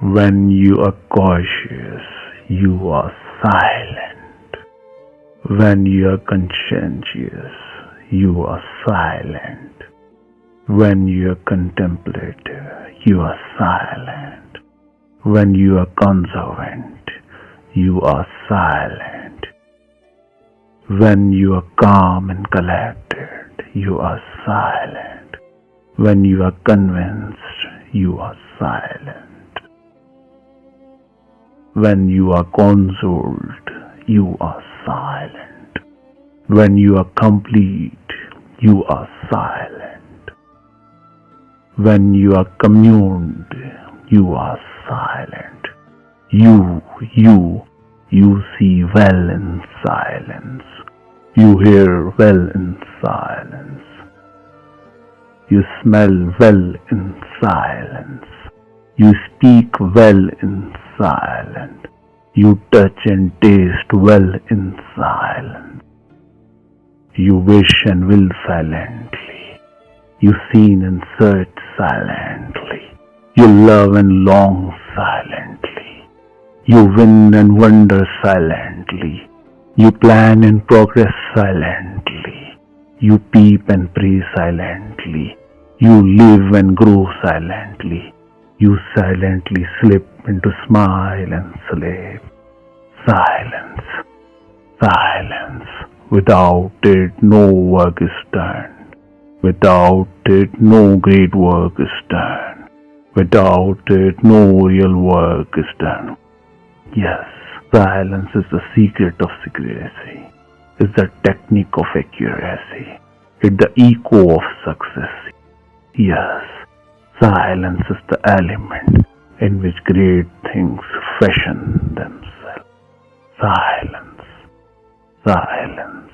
When you are cautious, you are silent. When you are conscientious, you are silent. When you are contemplative, you are silent. When you are conversant, you are silent. When you are calm and collected, you are silent. When you are convinced, you are silent. When you are consoled, you are silent. When you are complete, you are silent. When you are communed, you are silent. You see well in silence. You hear well in silence. You smell well in silence. You speak well in silence. You touch and taste well in silence. You wish and will silently. You seen and search silently. You love and long silently. You win and wonder silently. You plan and progress silently. You peep and pray silently. You live and grow silently. You silently slip into smile and sleep. Silence, silence. Without it, no work is done. Without it, no great work is done. Without it, no real work is done. Yes, silence is the secret of secrecy. It's the technique of accuracy. It's the echo of success. Yes, silence is the element in which great things fashion themselves. Silence, silence.